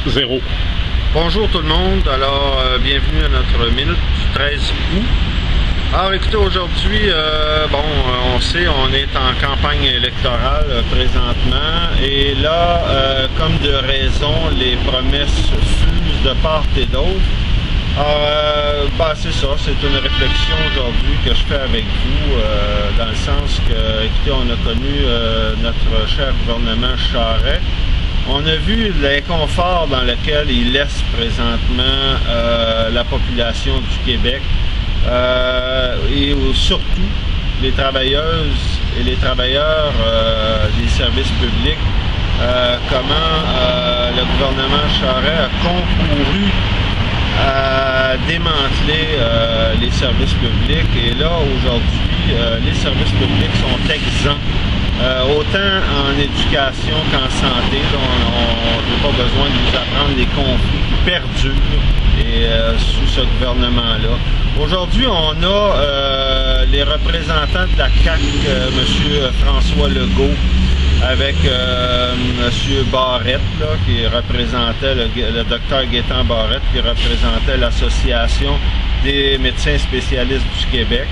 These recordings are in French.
0. Bonjour tout le monde, alors bienvenue à notre minute du 13 août. Alors écoutez, aujourd'hui, on sait, on est en campagne électorale présentement et là, comme de raison, les promesses fusent de part et d'autre. Alors, c'est ça, c'est une réflexion aujourd'hui que je fais avec vous, dans le sens que, écoutez, on a connu notre cher gouvernement Charest. On a vu l'inconfort dans lequel il laisse présentement la population du Québec et surtout les travailleuses et les travailleurs des services publics, comment le gouvernement Charest a concouru à démanteler les services publics. Et là, aujourd'hui, les services publics sont exempts. Autant en éducation qu'en santé, on n'a pas besoin de nous apprendre les conflits qui perdurent sous ce gouvernement-là. Aujourd'hui, on a les représentants de la CAQ, M. François Legault, avec M. Barrette, là, qui représentait le docteur Gaétan Barrette, qui représentait l'Association des médecins spécialistes du Québec,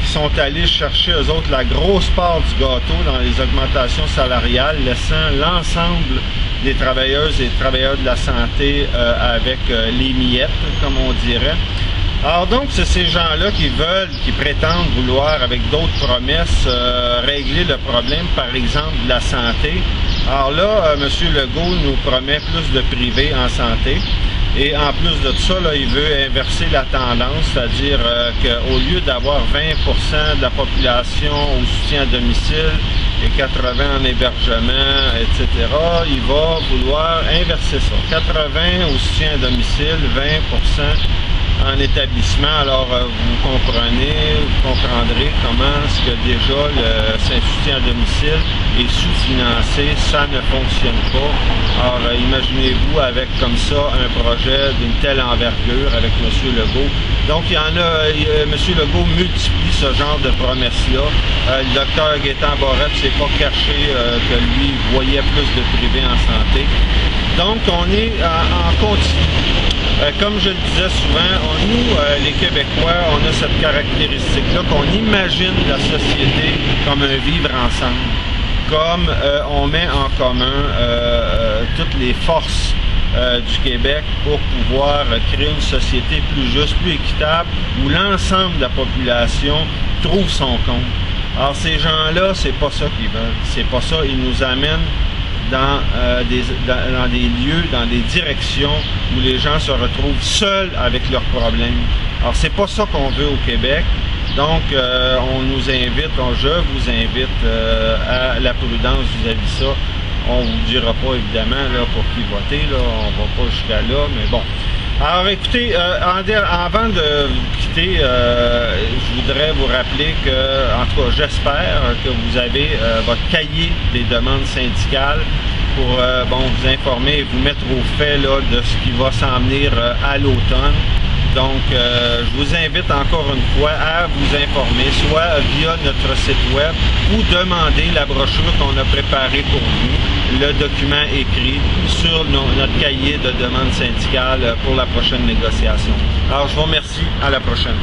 qui sont allés chercher, eux autres, la grosse part du gâteau dans les augmentations salariales, laissant l'ensemble des travailleuses et travailleurs de la santé avec les miettes, comme on dirait. Alors donc, c'est ces gens-là qui prétendent vouloir, avec d'autres promesses, régler le problème, par exemple, de la santé. Alors là, M. Legault nous promet plus de privé en santé. Et en plus de ça, là, il veut inverser la tendance, c'est-à-dire qu'au lieu d'avoir 20% de la population au soutien à domicile et 80% en hébergement, etc., il va vouloir inverser ça. 80% au soutien à domicile, 20% en établissement. Alors, vous comprendrez comment est-ce que déjà le soutien à domicile est sous-financé, ça ne fonctionne pas. Alors, imaginez-vous avec comme ça un projet d'une telle envergure avec M. Legault. Donc, il y en a, M. Legault multiplie ce genre de promesses-là. Le docteur Gaétan Barrette ne s'est pas caché que lui voyait plus de privé en santé. Donc, on est en continu. Comme je le disais souvent, nous, les Québécois, on a cette caractéristique-là qu'on imagine la société comme un vivre ensemble, comme on met en commun toutes les forces du Québec pour pouvoir créer une société plus juste, plus équitable, où l'ensemble de la population trouve son compte. Alors ces gens-là, c'est pas ça qu'ils veulent, c'est pas ça, ils nous amènent dans des lieux, dans des directions où les gens se retrouvent seuls avec leurs problèmes. Alors c'est pas ça qu'on veut au Québec. Donc on nous invite, je vous invite à la prudence vis-à-vis de ça. On vous dira pas évidemment là, pour qui voter, là, on va pas jusqu'à là, mais bon. Alors écoutez, avant de vous quitter, je voudrais vous rappeler que, en tout cas j'espère que vous avez votre cahier des demandes syndicales pour vous informer et vous mettre au fait là, de ce qui va s'en venir à l'automne. Donc je vous invite encore une fois à vous informer, soit via notre site web ou demander la brochure qu'on a préparée pour vous, le document écrit sur notre cahier de demande syndicale pour la prochaine négociation. Alors je vous remercie, à la prochaine.